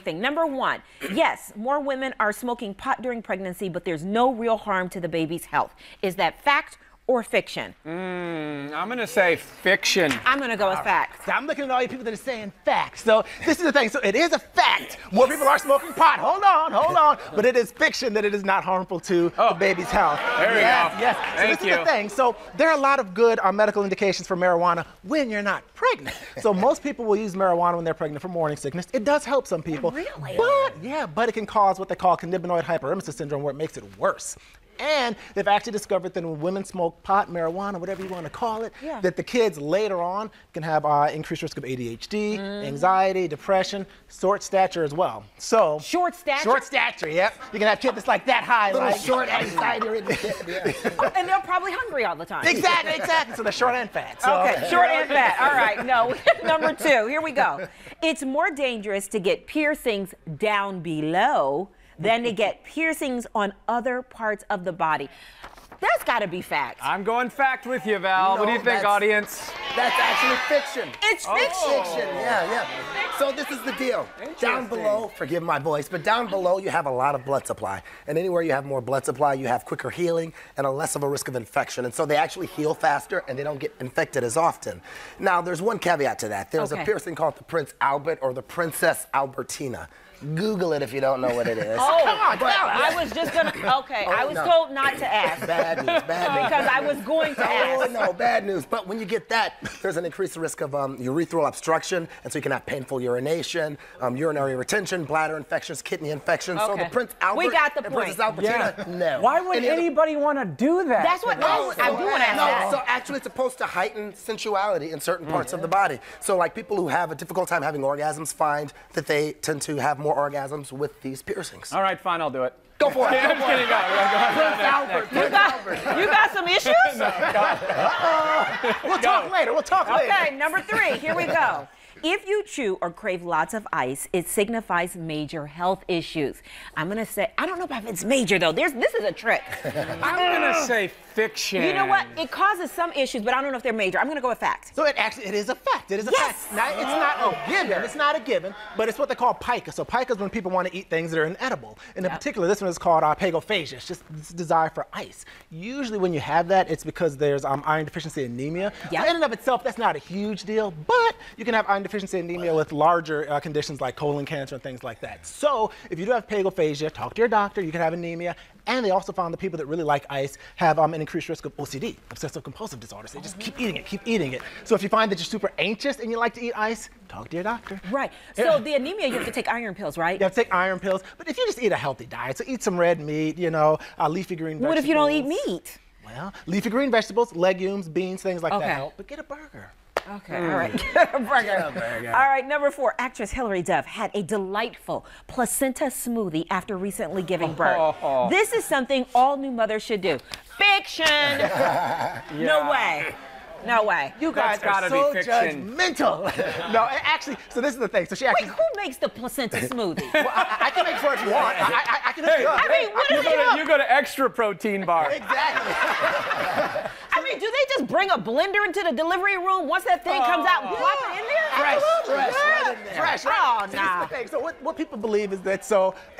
thing. Number one, yes, more women are smoking pot during pregnancy, but there's no real harm to the baby's health. Is that fact or fiction? I'm going to say fiction. I'm going to go with fact. So I'm looking at all you people that are saying facts. So this is the thing. So it is a fact. More people are smoking pot. Hold on. But it is fiction that it is not harmful to the baby's health. There we go. Yes. So Thank this is the thing. So there are a lot of good medical indications for marijuana when you're not pregnant. So most people will use marijuana when they're pregnant for morning sickness. It does help some people. Really? But it can cause what they call cannabinoid hyperemesis syndrome, where it makes it worse. And they've actually discovered that when women smoke pot, marijuana, whatever you want to call it, that the kids later on can have increased risk of ADHD, anxiety, depression, short stature as well. So short stature? Short stature, yep. You can have kids that's like that high. Little like short anxiety. And they're probably hungry all the time. Exactly. So they're short and fat. So. Okay, short and fat. All right, no. Number two, here we go. It's more dangerous to get piercings down below than to get piercings on other parts of the body. That's got to be fact. I'm going fact with you, Val. What do you think, audience? That's actually fiction. It's fiction. Fiction, yeah. So this is the deal. Down below, forgive my voice, but down below you have a lot of blood supply. And anywhere you have more blood supply, you have quicker healing and a less of a risk of infection. And so they actually heal faster and they don't get infected as often. Now, there's one caveat to that. There's a piercing called the Prince Albert or the Princess Albertina. Google it if you don't know what it is. Oh, come on, I was just gonna, I was told not to ask. Bad news. Because I was going to ask. Oh, no, bad news. But when you get that, there's an increased risk of urethral obstruction, and so you can have painful urination, urinary retention, bladder infections, kidney infections. So the Prince Albert we got the and point. Princess Albertina, no. Why would anybody want to do that? That's what I do want to ask that. So actually it's supposed to heighten sensuality in certain parts of the body. So like people who have a difficult time having orgasms find that they tend to have more orgasms with these piercings. All right, fine, I'll do it. Go for it. I'm kidding. Prince Albert. You got some issues? We'll talk later. Okay, number three, here we go. If you chew or crave lots of ice, it signifies major health issues. I'm going to say, I don't know if it's major, though. This is a trick. I'm going to say fiction. You know what? It causes some issues, but I don't know if they're major. I'm going to go with fact. So it is a fact. It is a fact. Now, it's not a given. It's not a given, but it's what they call pica. So pica is when people want to eat things that are inedible. And in particular, this one is called pagophagia. It's just this desire for ice. Usually when you have that, it's because there's iron deficiency anemia. So in and of itself, that's not a huge deal, but you can have iron deficiency anemia with larger conditions like colon cancer and things like that. So if you do have pagophagia, talk to your doctor. You can have anemia. And they also found that people that really like ice have an increased risk of OCD, obsessive compulsive disorders. They just keep eating it. So if you find that you're super anxious and you like to eat ice, talk to your doctor. Right. So the anemia, you have to take iron pills, right? You have to take iron pills. But if you just eat a healthy diet, so eat some red meat, leafy green vegetables. What if you don't eat meat? Well, leafy green vegetables, legumes, beans, things like that help. But get a burger. Okay, all right. Get a burger. All right, number four, actress Hilary Duff had a delightful placenta smoothie after recently giving birth. This is something all new mothers should do. Fiction! No way. No way. You guys are so judgmental. No, actually, so this is the thing. So she actually. Wait, who makes the placenta smoothie? Well, I can make sure if you want. I can hook you up. I mean, what is it? You go to extra protein bar. Exactly. I mean, do they just bring a blender into the delivery room once that thing comes out and plop it in there? Fresh, right? Oh, So this is the thing. So what people believe is that,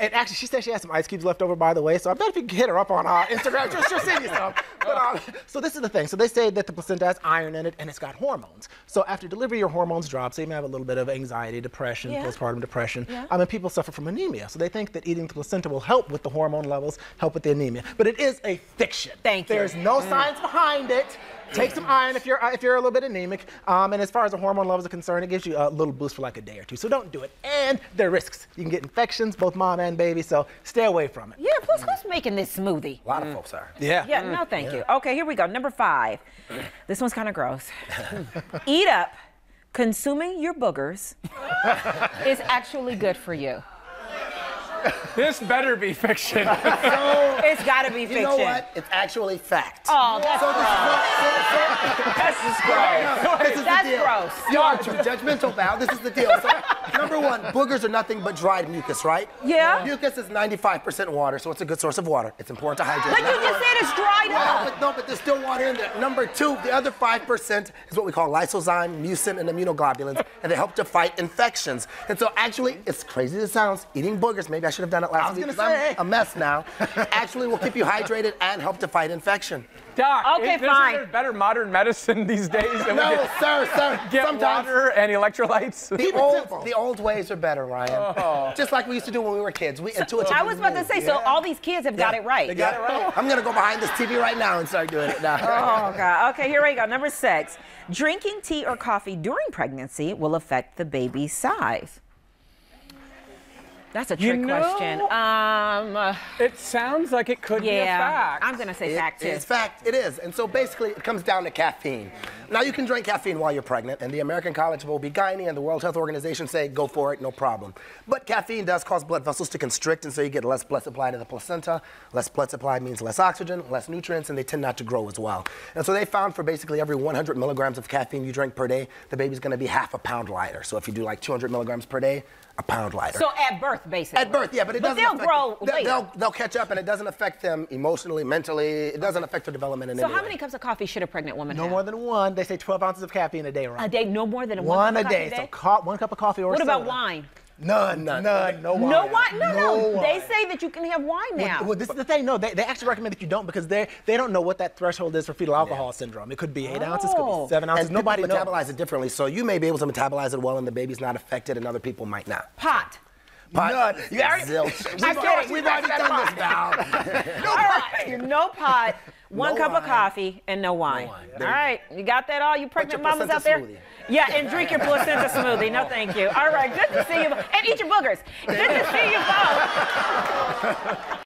and actually she said she has some ice cubes left over, by the way, so I bet if you hit her up on Instagram, she'll send you some. But, so this is the thing. So they say that the placenta has iron in it and it's got hormones. So after delivery, your hormones drop, so you may have a little bit of anxiety, depression, postpartum depression. And people suffer from anemia. So they think that eating the placenta will help with the hormone levels, help with the anemia. But it is a fiction. Thank you. There's no science behind it. Take some iron if you're a little bit anemic. And as far as the hormone levels are concerned, it gives you a little boost for like a day or two. So don't do it. And there are risks. You can get infections, both mom and baby, so stay away from it. Yeah, plus who's making this smoothie? A lot of folks are. Yeah. Yeah, no thank you. Okay, here we go. Number five. This one's kind of gross. Eat up. Consuming your boogers is actually good for you. This better be fiction. It's got to be fiction. You know what? It's actually fact. Oh, that's That's just gross. That's gross. You are too judgmental, Val. This is the deal. So Number one, boogers are nothing but dried mucus, right? Yeah. Mucus is 95% water, so it's a good source of water. It's important to hydrate. But you just said it's dried up. But there's still water in there. Number two, the other 5% is what we call lysozyme, mucin, and immunoglobulins, and they help to fight infections. And so actually, it's crazy as it sounds, eating boogers, maybe I should have done it last week because I'm a mess now, actually will keep you hydrated and help to fight infection. Doc, Okay, isn't fine. there better modern medicine these days? No, sir. Get Sometimes water and electrolytes. the old ways are better, Ryan. Just like we used to do when we were kids. I was about to say, so all these kids have got it right. They got it right. I'm gonna go behind this TV right now and start doing it now. Oh, God. Okay, here we go. Number 6. Drinking tea or coffee during pregnancy will affect the baby's size. That's a trick question. It sounds like it could be a fact. I'm going to say fact, too. It's fact, it is. And so basically, it comes down to caffeine. Now, you can drink caffeine while you're pregnant, and the American College of OB-GYN and the World Health Organization say go for it, no problem. But caffeine does cause blood vessels to constrict, and so you get less blood supply to the placenta. Less blood supply means less oxygen, less nutrients, and they tend not to grow as well. And so they found for basically every 100 milligrams of caffeine you drink per day, the baby's going to be half a pound lighter. So if you do like 200 milligrams per day, a pound lighter. So at birth, basically. At birth, yeah, but it doesn't they'll affect, grow later. They'll catch up, and it doesn't affect them emotionally, mentally. It doesn't affect their development in any way. So how many cups of coffee should a pregnant woman have? No more than one. They say 12 ounces of caffeine a day, right? A day, no more than One cup a of day. coffee So 1 cup of coffee or What soda. about wine? None. No wine. No wine? No. wine. They say that you can have wine now. Well, this is the thing. No, they actually recommend that you don't because they don't know what that threshold is for fetal alcohol syndrome. It could be 8 ounces, could be 7 ounces. And Nobody people knows. metabolize it differently, so you may be able to metabolize it well and the baby's not affected and other people might not. Pot. Pot. Zilch. We've already done this now. All right. No pot, one cup of coffee, and no wine. All right. You got that all, you pregnant your mamas out placenta there? smoothie. Yeah, and drink your placenta smoothie. No, thank you. All right. Good to see you. And eat your boogers. Good to see you both.